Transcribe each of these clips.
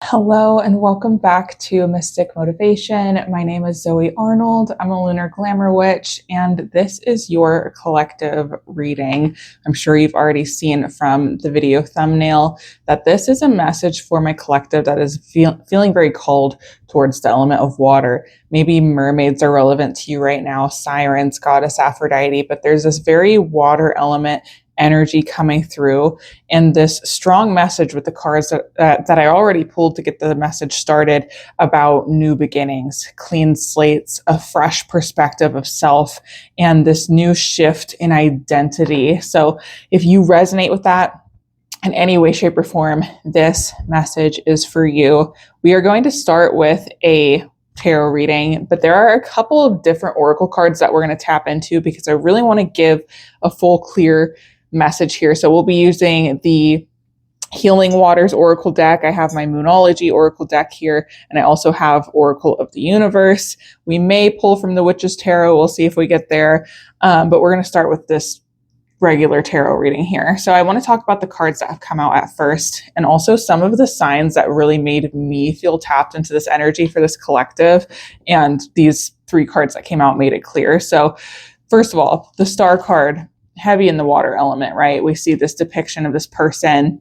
Hello and welcome back to Mystic Motivation. My name is Zoe Arnold. I'm a lunar glamour witch, and this is your collective reading. I'm sure you've already seen from the video thumbnail that this is a message for my collective that is feeling very called towards the element of water. Maybe mermaids are relevant to you right now, sirens, goddess Aphrodite, but there's this very water element energy coming through, and this strong message with the cards that I already pulled to get the message started about new beginnings, clean slates, a fresh perspective of self, and this new shift in identity. So if you resonate with that in any way, shape, or form, this message is for you. We are going to start with a tarot reading, but there are a couple of different oracle cards that we're going to tap into because I really want to give a full, clear message here. So we'll be using the Healing Waters Oracle deck. I have my Moonology Oracle deck here, and I also have Oracle of the Universe. We may pull from the Witch's Tarot. We'll see if we get there. But we're going to start with this regular tarot reading here. So I want to talk about the cards that have come out at first, and also some of the signs that really made me feel tapped into this energy for this collective. And these three cards that came out made it clear. So first of all, the Star card, heavy in the water element, right? We see this depiction of this person.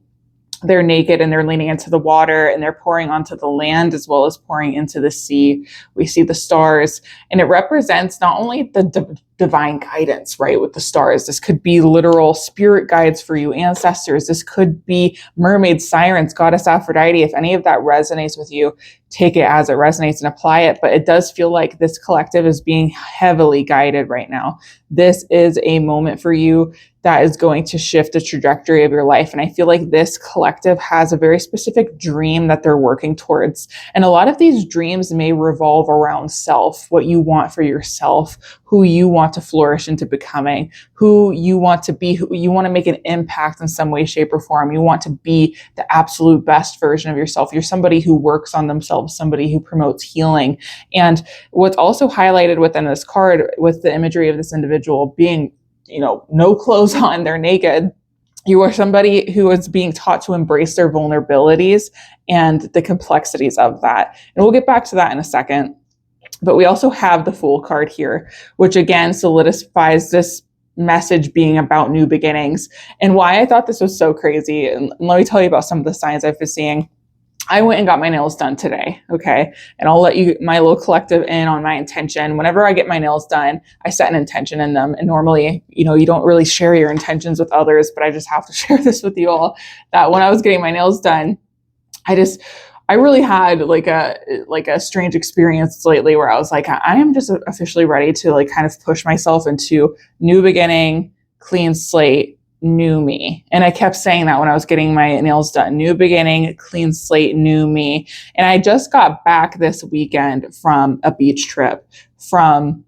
They're naked and they're leaning into the water and they're pouring onto the land as well as pouring into the sea. We see the stars, and it represents not only the divine guidance, right? With the stars, this could be literal spirit guides for you, ancestors. This could be mermaids, sirens, goddess Aphrodite. If any of that resonates with you, take it as it resonates and apply it. But it does feel like this collective is being heavily guided right now. This is a moment for you that is going to shift the trajectory of your life. And I feel like this collective has a very specific dream that they're working towards. And a lot of these dreams may revolve around self, what you want for yourself, who you want to flourish into becoming, who you want to be, who you want to make an impact in some way, shape, or form. You want to be the absolute best version of yourself. You're somebody who works on themselves, somebody who promotes healing. And what's also highlighted within this card with the imagery of this individual being, no clothes on, they're naked. You are somebody who is being taught to embrace their vulnerabilities and the complexities of that. And we'll get back to that in a second. But we also have the Fool card here, which again solidifies this message being about new beginnings. And why I thought this was so crazy, and let me tell you about some of the signs I've been seeing. I went and got my nails done today, okay? And I'll let you, my little collective, in on my intention. Whenever I get my nails done, I set an intention in them. And normally, you don't really share your intentions with others, but I just have to share this with you all, that when I was getting my nails done, I really had like a strange experience lately where I was like, I am just officially ready to kind of push myself into new beginning, clean slate, new me. And I kept saying that when I was getting my nails done: new beginning, clean slate, new me. And I just got back this weekend from a beach trip from,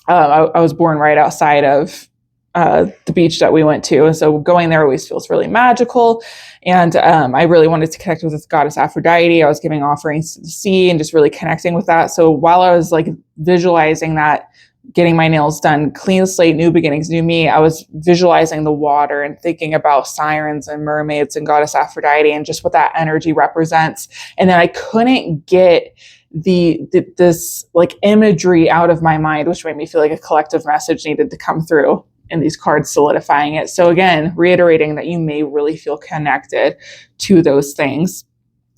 I was born right outside of the beach that we went to. And so going there always feels really magical. And I really wanted to connect with this goddess Aphrodite. I was giving offerings to the sea and just really connecting with that. So while I was visualizing that, getting my nails done, clean slate, new beginnings, new me, I was visualizing the water and thinking about sirens and mermaids and goddess Aphrodite and just what that energy represents. And then I couldn't get this imagery out of my mind, which made me feel like a collective message needed to come through, and these cards solidifying it. So again, reiterating that you may really feel connected to those things.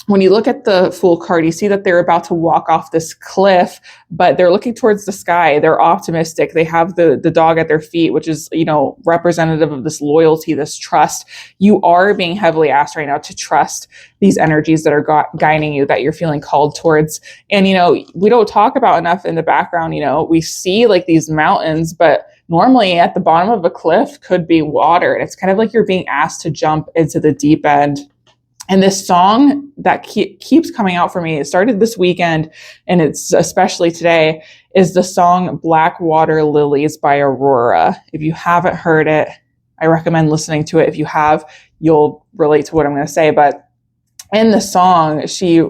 When you look at the Fool card, you see that they're about to walk off this cliff, but they're looking towards the sky. They're optimistic. They have the dog at their feet, which is, representative of this loyalty, this trust. You are being heavily asked right now to trust these energies that are guiding you, that you're feeling called towards. And, we don't talk about enough in the background, we see these mountains, but normally at the bottom of a cliff could be water. And it's kind of like you're being asked to jump into the deep end. And this song that keeps coming out for me, it started this weekend, and it's especially today, is the song Black Water Lilies by Aurora. If you haven't heard it, I recommend listening to it. If you have, you'll relate to what I'm going to say. But in the song, she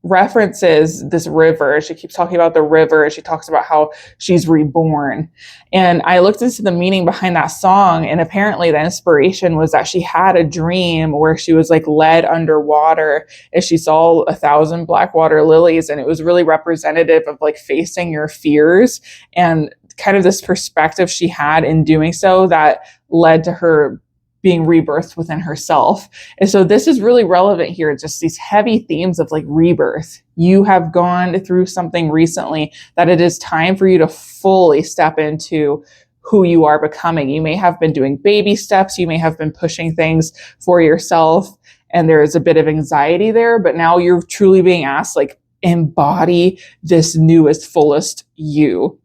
references this river. She keeps talking about the river. She talks about how she's reborn. And I looked into the meaning behind that song, and apparently the inspiration was that she had a dream where she was like led underwater as she saw 1,000 black water lilies, and it was really representative of like facing your fears and kind of this perspective she had in doing so that led to her being rebirthed within herself. And so this is really relevant here, just these heavy themes of like rebirth. You have gone through something recently that it is time for you to fully step into who you are becoming. You may have been doing baby steps, you may have been pushing things for yourself, and there is a bit of anxiety there, but now you're truly being asked, like, embody this newest, fullest you.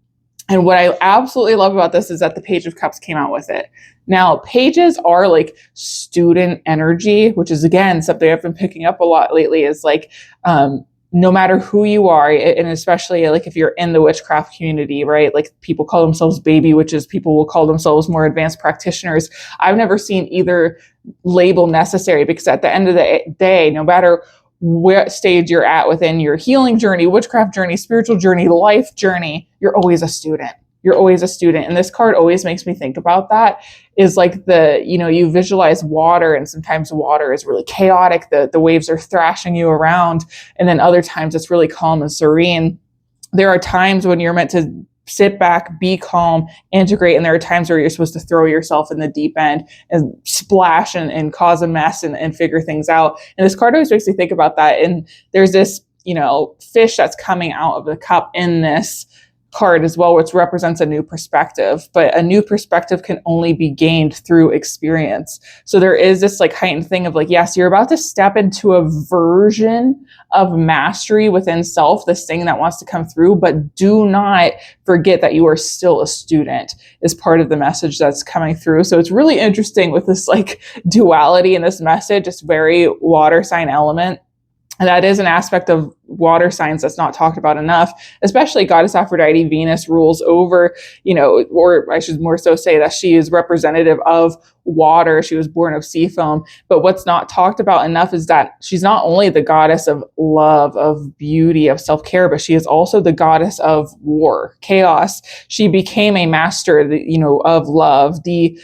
And what I absolutely love about this is that the Page of Cups came out with it. Now, pages are like student energy, which is, again, something I've been picking up a lot lately, is like, no matter who you are, and especially like if you're in the witchcraft community, right? Like people call themselves baby witches, people will call themselves more advanced practitioners. I've never seen either label necessary, because at the end of the day, no matter what stage you're at within your healing journey, witchcraft journey, spiritual journey, life journey, you're always a student. You're always a student. And this card always makes me think about that, is like you visualize water, and sometimes water is really chaotic. The waves are thrashing you around. And then other times it's really calm and serene. There are times when you're meant to sit back, be calm, integrate. And there are times where you're supposed to throw yourself in the deep end and splash and cause a mess and figure things out. And this card always makes me think about that. And there's this, fish that's coming out of the cup in this card as well, which represents a new perspective, but a new perspective can only be gained through experience. So there is this like heightened thing of like, yes, you're about to step into a version of mastery within self, this thing that wants to come through, but do not forget that you are still a student, is part of the message that's coming through. So it's really interesting with this like duality in this message. It's very water sign element. And that is an aspect of water signs that's not talked about enough, especially Goddess Aphrodite. Venus rules over, or I should more so say that she is representative of water. She was born of sea foam. But what's not talked about enough is that she's not only the goddess of love, of beauty, of self-care, but she is also the goddess of war, chaos. She became a master, of love, the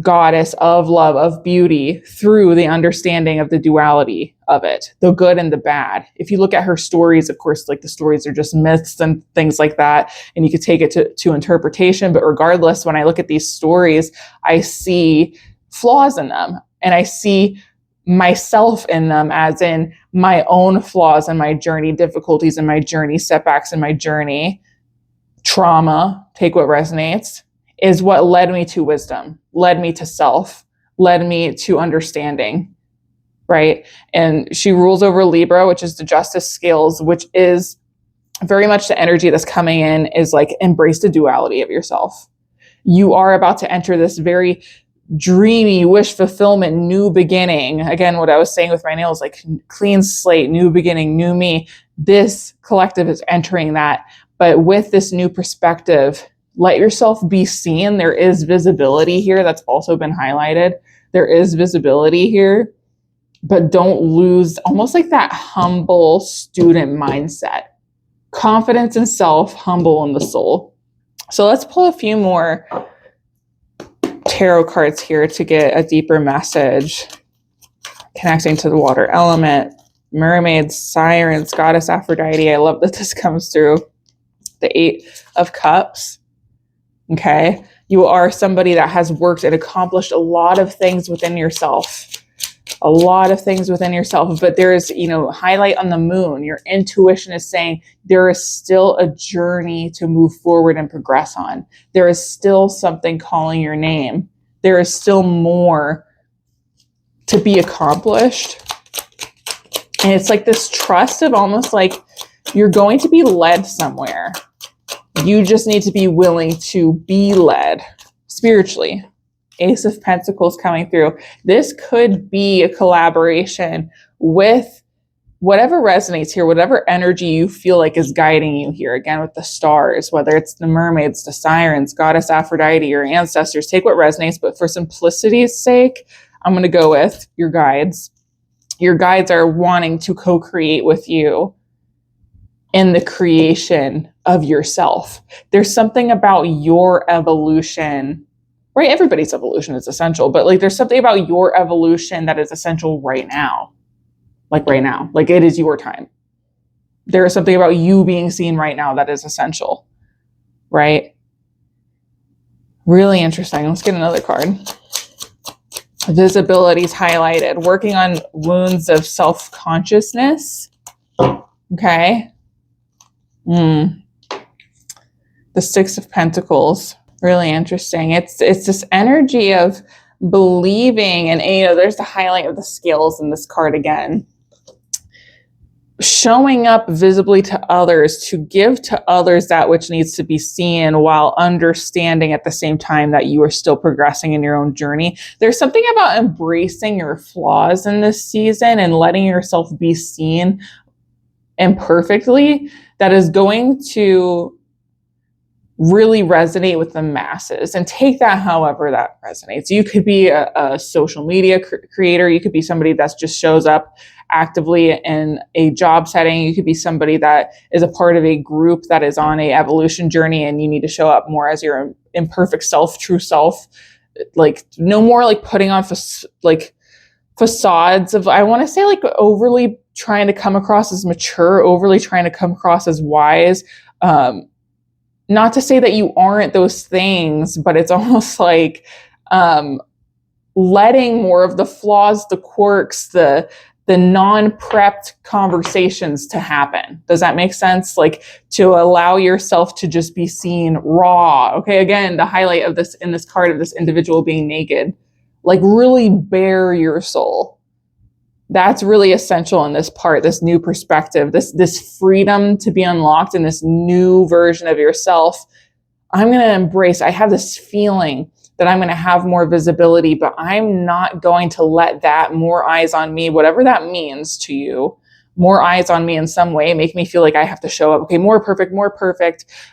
goddess of love, of beauty, through the understanding of the duality of it, the good and the bad. If you look at her stories, of course, like the stories are just myths and things like that, and you could take it to interpretation. But regardless, when I look at these stories, I see flaws in them, and I see myself in them, as in my own flaws in my journey, difficulties in my journey, setbacks in my journey, trauma, take what resonates, is what led me to wisdom, led me to self, led me to understanding, right? And she rules over Libra, which is the justice scales, which is very much the energy that's coming in, is like, embrace the duality of yourself. You are about to enter this very dreamy wish fulfillment, new beginning. Again, what I was saying with my nails, like clean slate, new beginning, new me. This collective is entering that, but with this new perspective. Let yourself be seen. There is visibility here that's also been highlighted. There is visibility here, but don't lose almost like that humble student mindset. Confidence in self, humble in the soul. So let's pull a few more tarot cards here to get a deeper message connecting to the water element. Mermaids, sirens, Goddess Aphrodite. I love that this comes through. The 8 of Cups. Okay, you are somebody that has worked and accomplished a lot of things within yourself. But there is, highlight on the moon. Your intuition is saying there is still a journey to move forward and progress on. There is still something calling your name. There is still more to be accomplished. And it's like this trust of almost like you're going to be led somewhere. You just need to be willing to be led spiritually. Ace of Pentacles coming through. This could be a collaboration with whatever resonates here, whatever energy you feel like is guiding you here. Again, with the stars, whether it's the mermaids, the sirens, Goddess Aphrodite, your ancestors, take what resonates. But for simplicity's sake, I'm going to go with your guides. Your guides are wanting to co-create with you in the creation of yourself. There's something about your evolution, right? Everybody's evolution is essential, but like there's something about your evolution that is essential right now. Like right now, like it is your time. There is something about you being seen right now that is essential, right? Really interesting. Let's get another card. Visibility is highlighted. Working on wounds of self-consciousness. Okay. The Six of Pentacles. Really interesting. It's this energy of believing, and there's the highlight of the scales in this card again. Showing up visibly to others, to give to others that which needs to be seen, while understanding at the same time that you are still progressing in your own journey. There's something about embracing your flaws in this season and letting yourself be seen imperfectly that is going to really resonate with the masses, and take that however that resonates. You could be a social media creator. You could be somebody that just shows up actively in a job setting. You could be somebody that is a part of a group that is on a evolution journey, and you need to show up more as your imperfect self, true self. Like no more like putting on facades of, I want to say, like overly trying to come across as mature, overly trying to come across as wise. Not to say that you aren't those things, but it's almost like letting more of the flaws, the quirks, the non-prepped conversations to happen. Does that make sense? Like to allow yourself to just be seen raw. Okay, again, the highlight of this in this card of this individual being naked. Like really bare your soul. That's really essential in this part, this new perspective, this freedom to be unlocked in this new version of yourself. I'm going to embrace, I have this feeling that I'm going to have more visibility, but I'm not going to let that more eyes on me, whatever that means to you, more eyes on me in some way, make me feel like I have to show up. Okay, more perfect,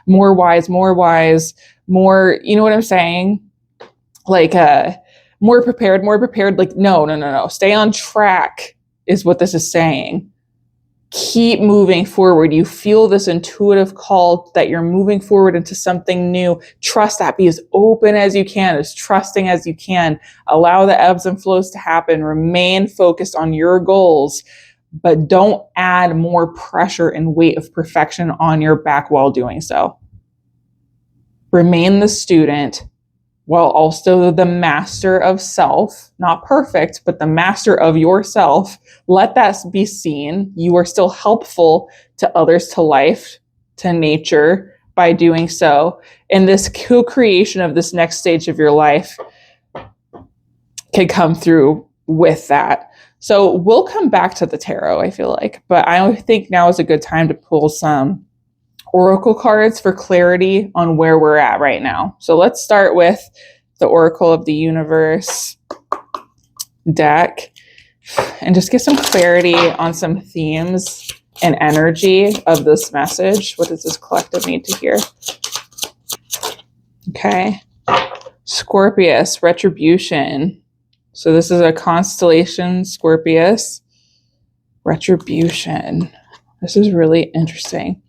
more wise, more, you know what I'm saying? Like, more prepared. Like, no. Stay on track is what this is saying. Keep moving forward. You feel this intuitive call that you're moving forward into something new. Trust that. Be as open as you can, as trusting as you can. Allow the ebbs and flows to happen. Remain focused on your goals, but don't add more pressure and weight of perfection on your back while doing so. Remain the student, while also the master of self, not perfect, but the master of yourself. Let that be seen. You are still helpful to others, to life, to nature by doing so. And this co-creation of this next stage of your life can come through with that. So we'll come back to the tarot, I feel like, but I think now is a good time to pull some oracle cards for clarity on where we're at right now. So let's start with the Oracle of the Universe deck and just get some clarity on some themes and energy of this message. What does this collective need to hear? Okay. Scorpius, retribution. So this is a constellation, Scorpius. Retribution. This is really interesting.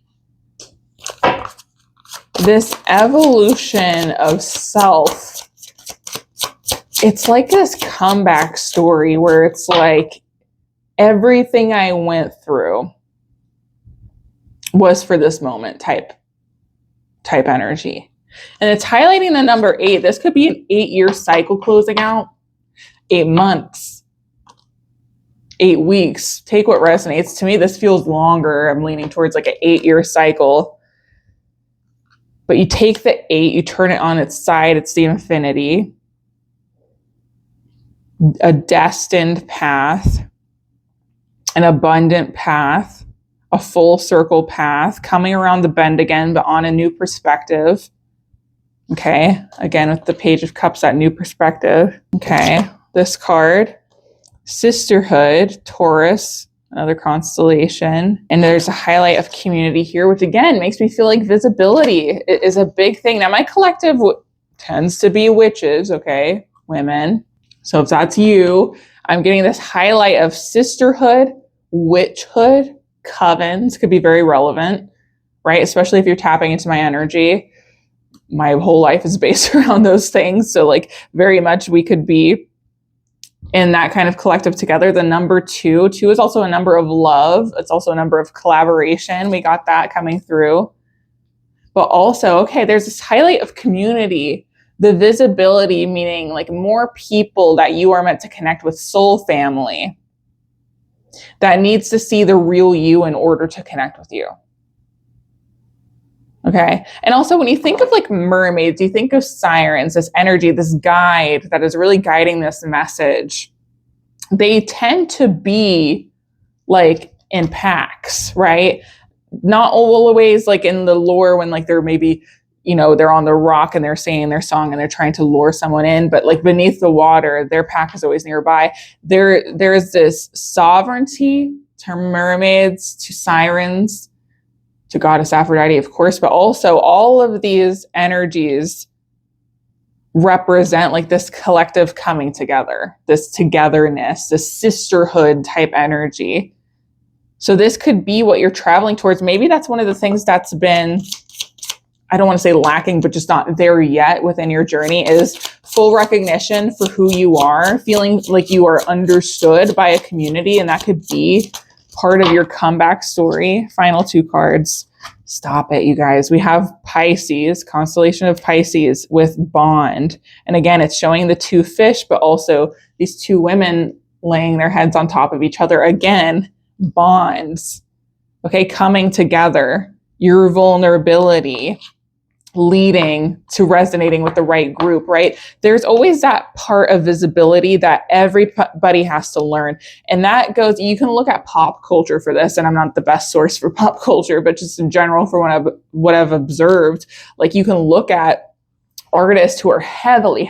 This evolution of self, it's like this comeback story where it's like everything I went through was for this moment type energy. And it's highlighting the number 8. This could be an 8-year cycle closing out, 8 months, 8 weeks. Take what resonates. To me, this feels longer. I'm leaning towards like an 8-year cycle. But you take the 8, you turn it on its side, it's the infinity. A destined path, an abundant path, a full circle path, coming around the bend again, but on a new perspective. Okay, again with the Page of Cups, that new perspective. Okay, this card, Sisterhood, Taurus, another constellation. And there's a highlight of community here, which again makes me feel like visibility is a big thing. Now my collective tends to be witches, okay, women. So if that's you, I'm getting this highlight of sisterhood, witchhood, covens could be very relevant, right? Especially if you're tapping into my energy. My whole life is based around those things. So like very much we could be in that kind of collective together. The number two is also a number of love. It's also a number of collaboration. We got that coming through. But also, okay, there's this highlight of community, the visibility, meaning like more people that you are meant to connect with, soul family, that needs to see the real you in order to connect with you. Okay. And also when you think of like mermaids, you think of sirens, this energy, this guide that is really guiding this message. They tend to be like in packs, right? Not always like in the lore when like they're maybe, you know, they're on the rock and they're saying their song and they're trying to lure someone in, but like beneath the water, their pack is always nearby. There's this sovereignty to mermaids, to sirens, to goddess Aphrodite, of course, but also all of these energies represent like this collective coming together, this togetherness, this sisterhood type energy. So this could be what you're traveling towards. Maybe that's one of the things that's been, I don't want to say lacking, but just not there yet within your journey, is full recognition for who you are, feeling like you are understood by a community. And that could be part of your comeback story. Final two cards. Stop it, you guys. We have Pisces, constellation of Pisces with bond. And again, it's showing the two fish, but also these two women laying their heads on top of each other. Again, bonds. Okay, coming together, your vulnerability leading to resonating with the right group, right? There's always that part of visibility that everybody has to learn. And that goes, you can look at pop culture for this, and I'm not the best source for pop culture, but just in general for what I've observed, like you can look at artists who are heavily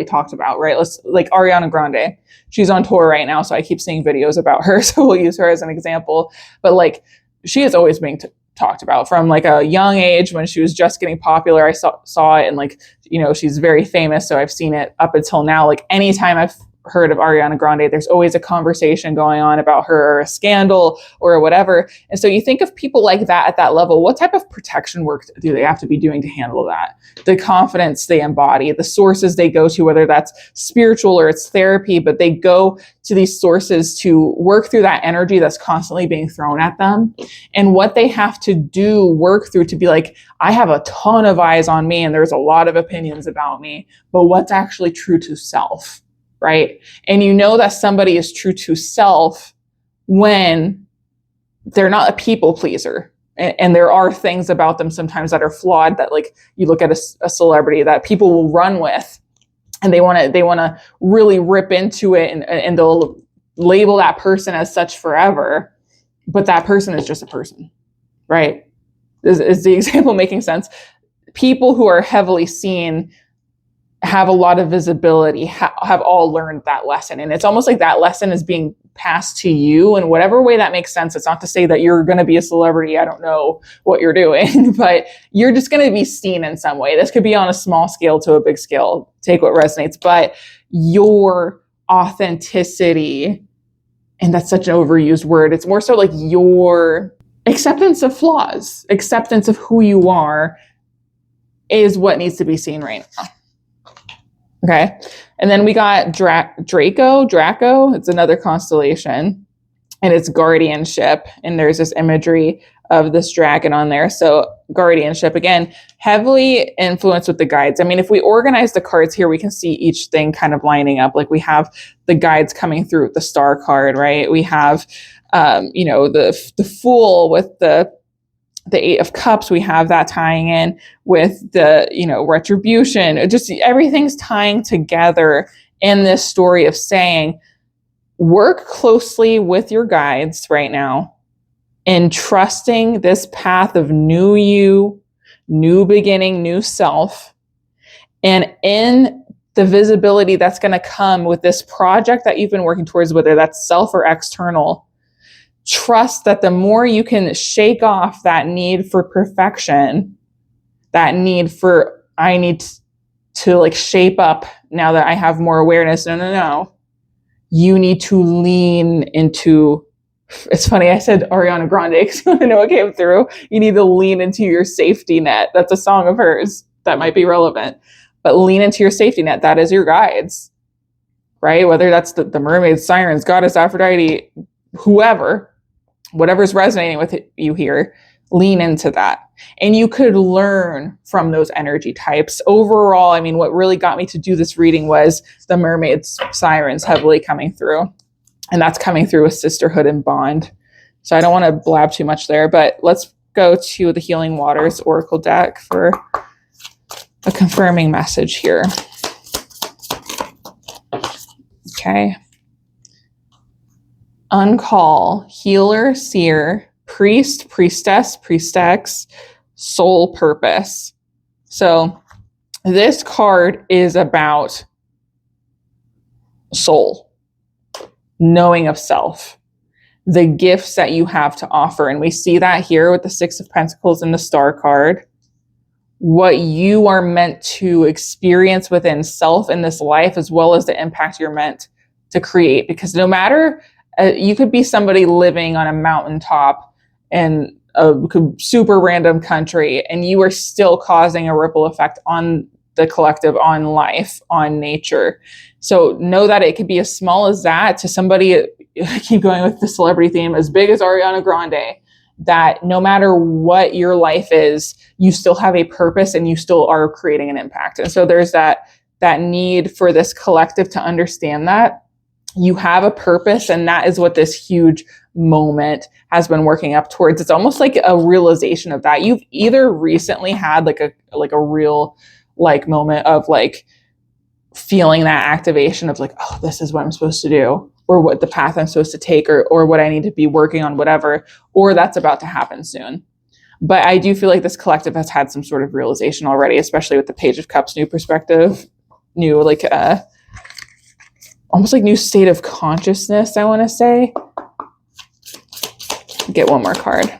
talked about, right? Let's like Ariana Grande. She's on tour right now, so I keep seeing videos about her, so we'll use her as an example. But like she is always being talked about from like a young age when she was just getting popular. I saw it, and like, you know, she's very famous, so I've seen it up until now. Like anytime I've heard of Ariana Grande, there's always a conversation going on about her or a scandal or whatever. And so you think of people like that at that level, what type of protection work do they have to be doing to handle that? The confidence they embody, the sources they go to, whether that's spiritual or it's therapy, but they go to these sources to work through that energy that's constantly being thrown at them, and what they have to do, work through to be like, I have a ton of eyes on me and there's a lot of opinions about me, but what's actually true to self? Right? And you know that somebody is true to self when they're not a people pleaser. And there are things about them sometimes that are flawed, that like you look at a celebrity that people will run with, and they want to really rip into it, and they'll label that person as such forever. But that person is just a person, right? Is the example making sense? People who are heavily seen have a lot of visibility, have all learned that lesson. And it's almost like that lesson is being passed to you in whatever way that makes sense. It's not to say that you're going to be a celebrity. I don't know what you're doing, but you're just going to be seen in some way. This could be on a small scale to a big scale. Take what resonates, but your authenticity, and that's such an overused word. It's more so like your acceptance of flaws, acceptance of who you are is what needs to be seen right now. Okay. And then we got Draco. It's another constellation, and it's guardianship. And there's this imagery of this dragon on there. So guardianship, again, heavily influenced with the guides. I mean, if we organize the cards here, we can see each thing kind of lining up. Like we have the guides coming through with the star card, right? We have, the Fool with the Eight of Cups. We have that tying in with the, retribution. Just everything's tying together in this story of saying, work closely with your guides right now in trusting this path of new you, new beginning, new self. And in the visibility that's going to come with this project that you've been working towards, whether that's self or external, trust that the more you can shake off that need for perfection, that need for, I need to like shape up now that I have more awareness. No. you need to lean into, it's funny, I said Ariana Grande because you want to know what came through. You need to lean into your safety net. That's a song of hers that might be relevant. But lean into your safety net. That is your guides, right? Whether that's the mermaids, sirens, goddess, Aphrodite, whoever, whatever's resonating with you here, lean into that. And you could learn from those energy types. Overall, I mean, what really got me to do this reading was the mermaids, sirens heavily coming through. And that's coming through with sisterhood and bond. So I don't want to blab too much there, but let's go to the Healing Waters Oracle deck for a confirming message here. Okay. Uncall, healer, seer, priest, priestess, priestess, soul purpose. So this card is about soul, knowing of self, the gifts that you have to offer. And we see that here with the Six of Pentacles and the Star card. What you are meant to experience within self in this life, as well as the impact you're meant to create. Because no matter, you could be somebody living on a mountaintop in a super random country, and you are still causing a ripple effect on the collective, on life, on nature. So know that it could be as small as that to somebody, I keep going with the celebrity theme, as big as Ariana Grande, that no matter what your life is, you still have a purpose and you still are creating an impact. And so there's that need for this collective to understand that you have a purpose, and that is what this huge moment has been working up towards. It's almost like a realization of that. You've either recently had like a real like moment of like feeling that activation of like, oh, this is what I'm supposed to do, or what the path I'm supposed to take, or what I need to be working on, whatever, or that's about to happen soon. But I do feel like this collective has had some sort of realization already, especially with the Page of Cups, new perspective, new like almost like new state of consciousness, I want to say. Get one more card.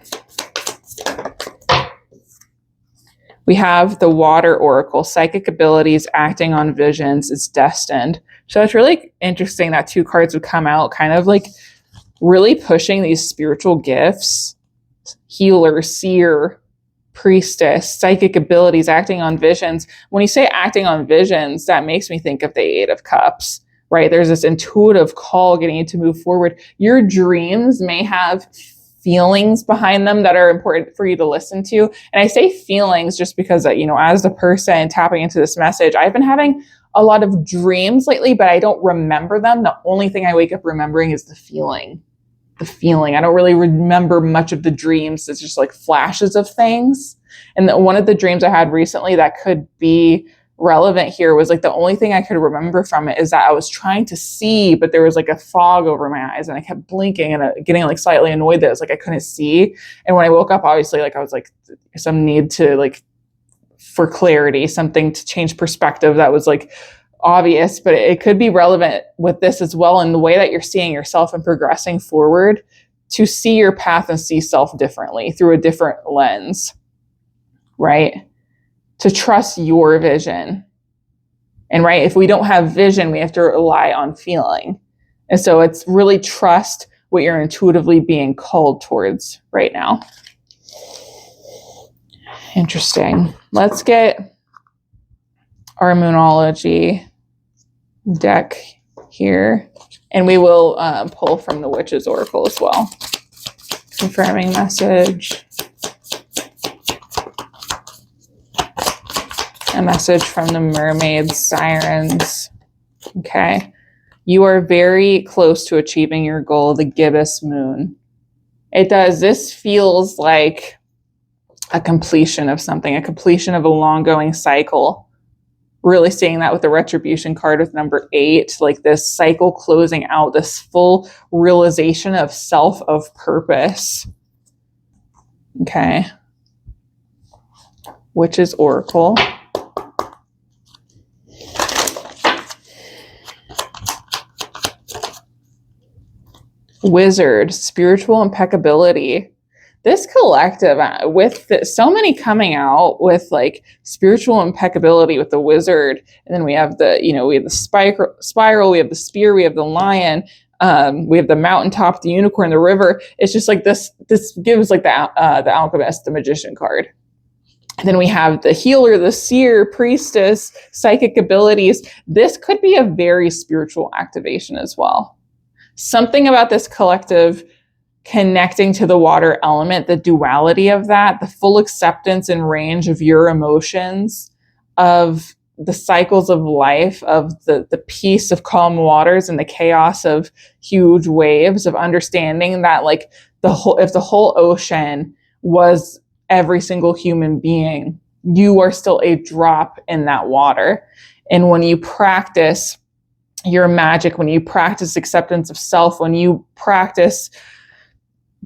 We have the Water Oracle, psychic abilities, acting on visions, is destined. So it's really interesting that two cards would come out kind of like really pushing these spiritual gifts, healer, seer, priestess, psychic abilities, acting on visions. When you say acting on visions, that makes me think of the Eight of Cups, right? There's this intuitive call getting you to move forward. Your dreams may have feelings behind them that are important for you to listen to. And I say feelings just because, you know, as the person tapping into this message, I've been having a lot of dreams lately, but I don't remember them. The only thing I wake up remembering is the feeling. I don't really remember much of the dreams. It's just like flashes of things. And one of the dreams I had recently that could be relevant here was like the only thing I could remember from it is that I was trying to see, but there was like a fog over my eyes and I kept blinking and getting like slightly annoyed that it was like I couldn't see. And when I woke up, obviously, like I was like some need to like for clarity, something to change perspective that was like obvious, but it could be relevant with this as well in the way that you're seeing yourself and progressing forward, to see your path and see self differently through a different lens, right? To trust your vision. And right, if we don't have vision, we have to rely on feeling. And so it's really trust what you're intuitively being called towards right now. Interesting. Let's get our Moonology deck here, and we will pull from the Witch's Oracle as well. Confirming message. A message from the mermaids, sirens. Okay. You are very close to achieving your goal, the gibbous moon. It does. This feels like a completion of something, a completion of a long-going cycle. Really seeing that with the retribution card with number 8, like this cycle closing out, this full realization of self, of purpose. Okay. Witch's Oracle. Wizard, spiritual impeccability. this collective, with so many coming out with like spiritual impeccability with the wizard, and then we have the, we have the spiral, we have the spear, we have the lion, we have the mountaintop, the unicorn, the river. It's just like this gives like the alchemist, the magician card. And then we have the healer, the seer, priestess, psychic abilities. This could be a very spiritual activation as well. Something about this collective connecting to the water element, the duality of that, the full acceptance and range of your emotions, of the cycles of life, of the peace of calm waters and the chaos of huge waves, of understanding that like if the whole ocean was every single human being, you are still a drop in that water. And when you practice your magic, when you practice acceptance of self, when you practice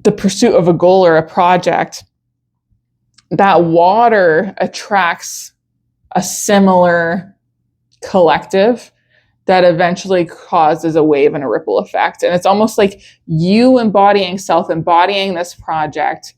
the pursuit of a goal or a project, that water attracts a similar collective that eventually causes a wave and a ripple effect. And it's almost like you embodying self, embodying this project,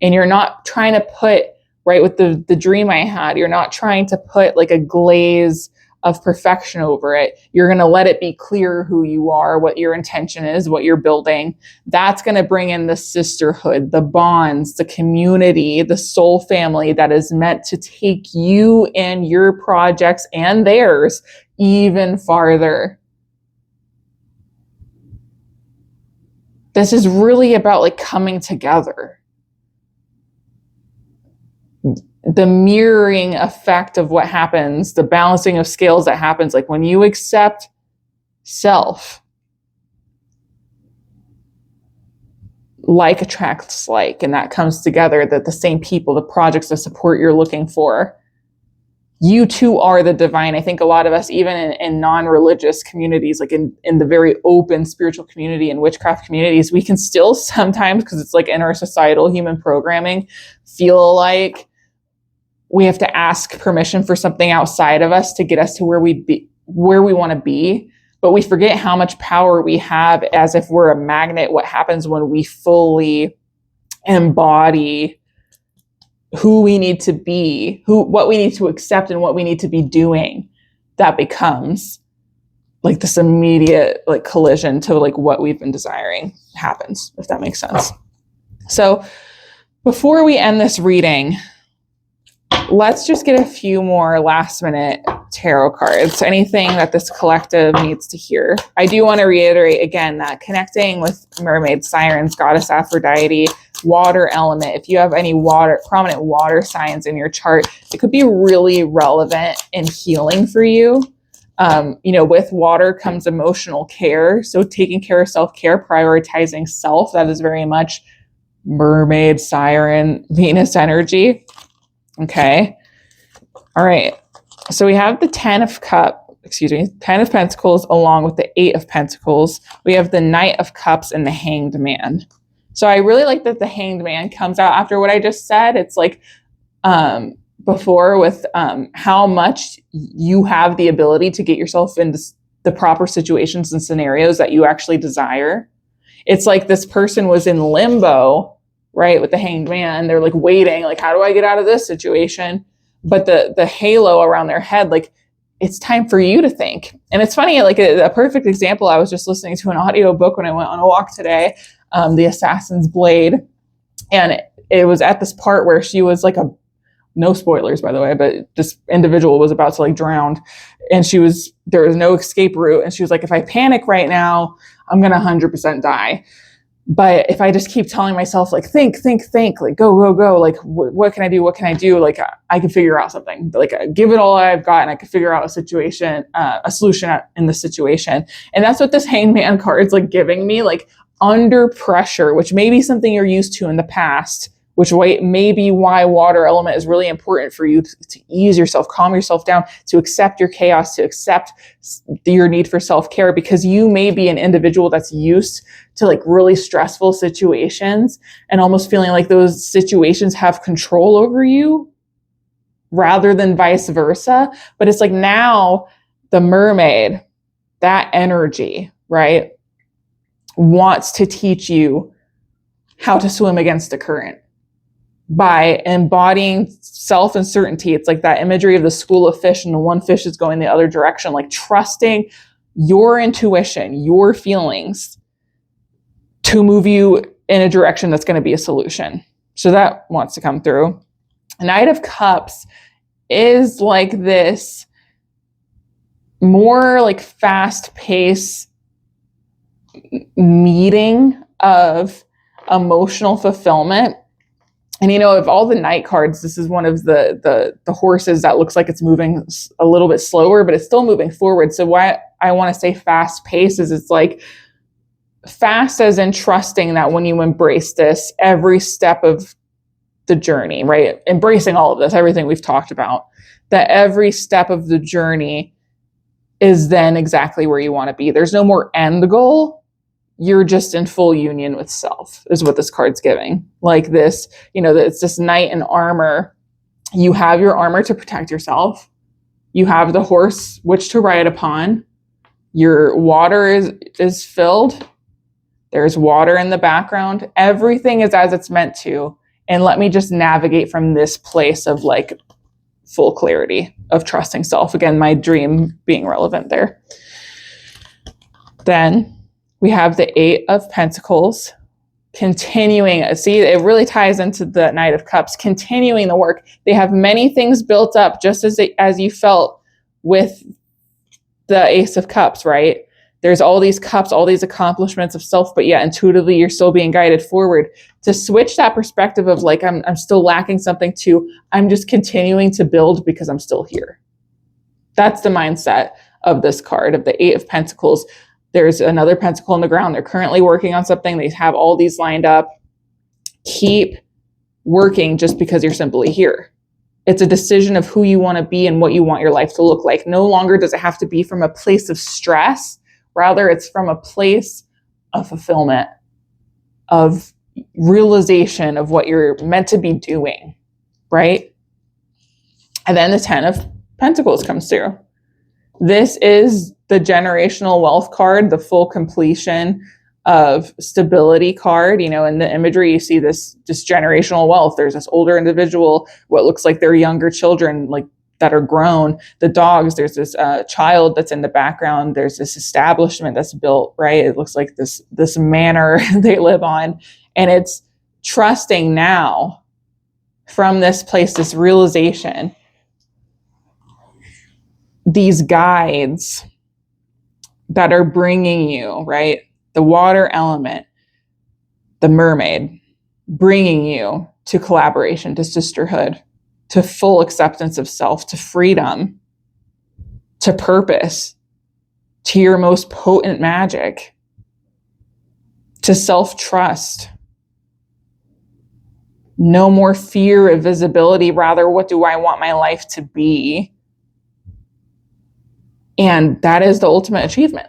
and you're not trying to put, right, with the dream I had, you're not trying to put like a glaze of perfection over it. You're going to let it be clear who you are, what your intention is, what you're building. That's going to bring in the sisterhood, the bonds, the community, the soul family that is meant to take you and your projects and theirs even farther. This is really about like coming together. The mirroring effect of what happens, the balancing of scales that happens, like when you accept self, like attracts like, and that comes together, that the same people, the projects, the support you're looking for, you too are the divine. I think a lot of us, even in non-religious communities, like in the very open spiritual community and witchcraft communities, we can still sometimes, because it's like in our societal human programming, feel like we have to ask permission for something outside of us to get us to where we want to be. But we forget how much power we have as if we're a magnet. What happens when we fully embody who we need to be, what we need to accept and what we need to be doing, that becomes like this immediate like collision to like what we've been desiring happens, if that makes sense. So before we end this reading, let's just get a few more last minute tarot cards. Anything that this collective needs to hear. I do want to reiterate again that connecting with mermaids, sirens, goddess Aphrodite, water element. If you have any prominent water signs in your chart, it could be really relevant in healing for you. With water comes emotional care. So taking care of self-care, prioritizing self, that is very much mermaid, siren, Venus energy. Okay. All right. So we have the Ten of Pentacles along with the Eight of Pentacles. We have the Knight of Cups and the Hanged Man. So I really like that the Hanged Man comes out after what I just said. It's like before with how much you have the ability to get yourself into the proper situations and scenarios that you actually desire. It's like this person was in limbo, right, with the Hanged Man. They're like waiting, like, how do I get out of this situation? But the halo around their head, like, it's time for you to think. And it's funny, like a perfect example, I was just listening to an audiobook when I went on a walk today, The Assassin's Blade. And it was at this part where she was like no spoilers, by the way, but this individual was about to like drown. And there was no escape route. And she was like, if I panic right now, I'm going to 100% die. But if I just keep telling myself, like, think, like, go, like, what can I do? What can I do? Like, I can figure out something. Like, give it all I've got, and I can figure out a solution in the situation. And that's what this Hanged Man card's like giving me, like, under pressure, which may be something you're used to in the past, which may be why water element is really important for you to ease yourself, calm yourself down, to accept your chaos, to accept your need for self-care, because you may be an individual that's used to like really stressful situations and almost feeling like those situations have control over you rather than vice versa. But it's like now the mermaid, that energy, right, wants to teach you how to swim against the current. by embodying self and certainty. It's like that imagery of the school of fish and the one fish is going the other direction, like trusting your intuition, your feelings to move you in a direction that's going to be a solution. So that wants to come through. Knight of Cups is like this more like fast paced meeting of emotional fulfillment. And of all the Knight cards, this is one of the horses that looks like it's moving a little bit slower, but it's still moving forward. So why I want to say fast pace is it's like fast as in trusting that when you embrace this, every step of the journey, right? Embracing all of this, everything we've talked about, that every step of the journey is then exactly where you want to be. There's no more end goal. You're just in full union with self is what this card's giving. Like this, it's this knight in armor. You have your armor to protect yourself. You have the horse which to ride upon. Your water is filled. There's water in the background. Everything is as it's meant to. And let me just navigate from this place of like full clarity of trusting self. Again, my dream being relevant there. Then we have the Eight of Pentacles continuing. See, it really ties into the Knight of Cups, continuing the work. They have many things built up just as you felt with the Ace of Cups, right? There's all these cups, all these accomplishments of self, but yet intuitively you're still being guided forward. To switch that perspective of like, I'm still lacking something to, I'm just continuing to build because I'm still here. That's the mindset of this card, of the Eight of Pentacles. There's another pentacle on the ground. They're currently working on something. They have all these lined up. Keep working just because you're simply here. It's a decision of who you want to be and what you want your life to look like. No longer does it have to be from a place of stress. Rather, it's from a place of fulfillment, of realization of what you're meant to be doing, right? And then the 10 of Pentacles comes through. This is the generational wealth card, the full completion of stability card. In the imagery, you see this just generational wealth. There's this older individual, what looks like they're younger children, like that are grown. The dogs, there's this child that's in the background. There's this establishment that's built, right? It looks like this manor they live on. And it's trusting now from this place, this realization, these guides that are bringing you, right? The water element, the mermaid, bringing you to collaboration, to sisterhood, to full acceptance of self, to freedom, to purpose, to your most potent magic, to self-trust. No more fear of visibility. Rather, what do I want my life to be? And that is the ultimate achievement.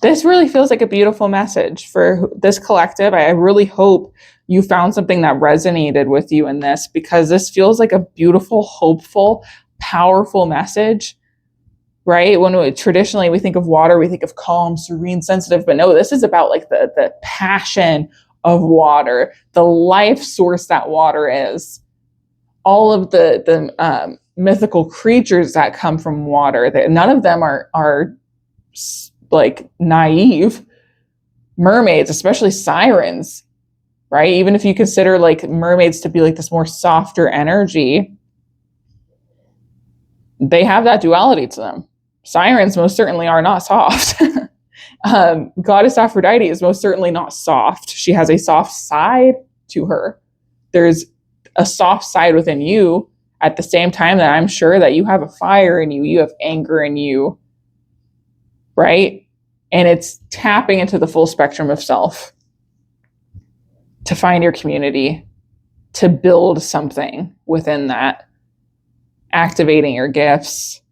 This really feels like a beautiful message for this collective. I really hope you found something that resonated with you in this, because this feels like a beautiful, hopeful, powerful message, right? When traditionally we think of water, we think of calm, serene, sensitive, but no, this is about like the passion of water, the life source that water is. All of the mythical creatures that come from water, that none of them are like naive. Mermaids, especially sirens, right? Even if you consider like mermaids to be like this more softer energy, they have that duality to them. Sirens most certainly are not soft. Goddess Aphrodite is most certainly not soft. She has a soft side to her. There's a soft side within you at the same time that I'm sure that you have a fire in you, you have anger in you, right? And it's tapping into the full spectrum of self to find your community, to build something within that, activating your gifts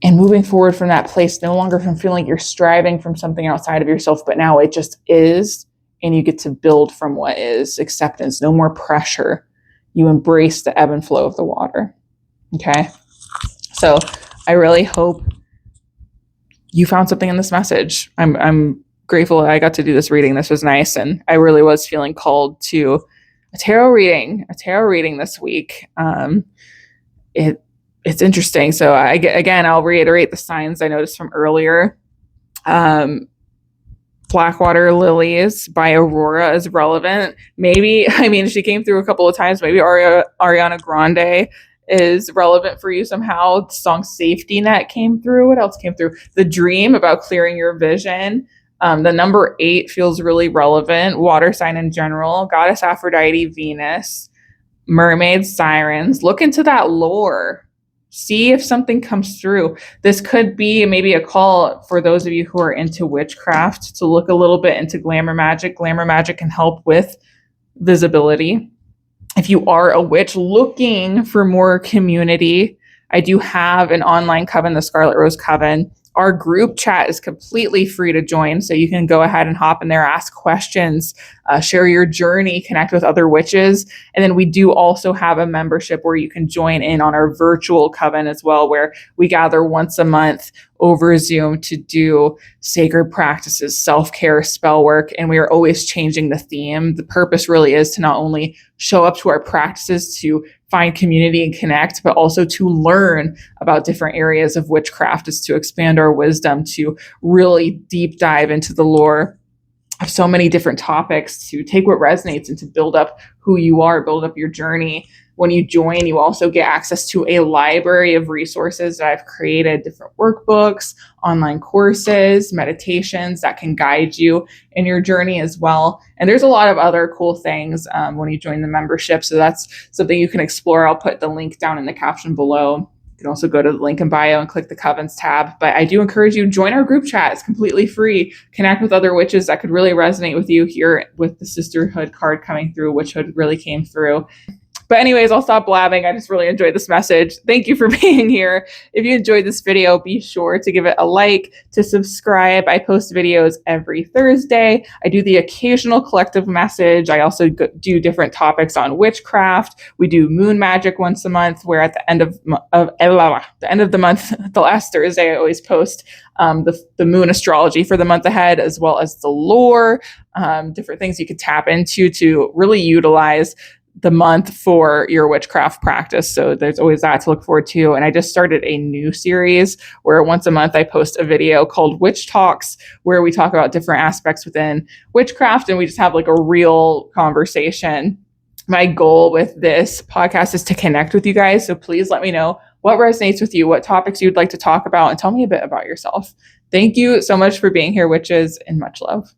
and moving forward from that place, no longer from feeling like you're striving from something outside of yourself, but now it just is, and you get to build from what is. Acceptance, no more pressure. You embrace the ebb and flow of the water. Okay. So I really hope you found something in this message. I'm grateful that I got to do this reading. This was nice, and I really was feeling called to a tarot reading this week. It's interesting. So I'll reiterate the signs I noticed from earlier. Blackwater Lilies by Aurora is relevant. Maybe, I mean, she came through a couple of times. Maybe Ariana Grande is relevant for you somehow. The song Safety Net came through. What else came through? The Dream, about clearing your vision. The number 8 feels really relevant. Water sign in general. Goddess Aphrodite, Venus. Mermaids, sirens. Look into that lore. See if something comes through. This could be maybe a call for those of you who are into witchcraft to look a little bit into glamour magic. Glamour magic can help with visibility. If you are a witch looking for more community, I do have an online coven, the Scarlet Rose Coven. Our group chat is completely free to join, so you can go ahead and hop in there, ask questions, share your journey, connect with other witches. And then we do also have a membership where you can join in on our virtual coven as well, where we gather once a month over Zoom to do sacred practices, self-care, spell work, and we are always changing the theme. The purpose really is to not only show up to our practices to find community and connect, but also to learn about different areas of witchcraft, is to expand our wisdom, to really deep dive into the lore of so many different topics, to take what resonates and to build up who you are, build up your journey. When you join, you also get access to a library of resources that I've created, different workbooks, online courses, meditations that can guide you in your journey as well. And there's a lot of other cool things when you join the membership. So that's something you can explore. I'll put the link down in the caption below. You can also go to the link in bio and click the Covens tab. But I do encourage you to join our group chat. It's completely free. Connect with other witches that could really resonate with you here with the sisterhood card coming through. Witchhood really came through. But anyways, I'll stop blabbing. I just really enjoyed this message. Thank you for being here. If you enjoyed this video, be sure to give it a like, to subscribe. I post videos every Thursday. I do the occasional collective message. I also do different topics on witchcraft. We do moon magic once a month, where at the end of the month, the last Thursday, I always post the moon astrology for the month ahead, as well as the lore, different things you could tap into to really utilize the month for your witchcraft practice. So there's always that to look forward to. And I just started a new series where once a month I post a video called Witch Talks, where we talk about different aspects within witchcraft and we just have like a real conversation. My goal with this podcast is to connect with you guys. So please let me know what resonates with you, what topics you'd like to talk about, and tell me a bit about yourself. Thank you so much for being here, witches, and much love.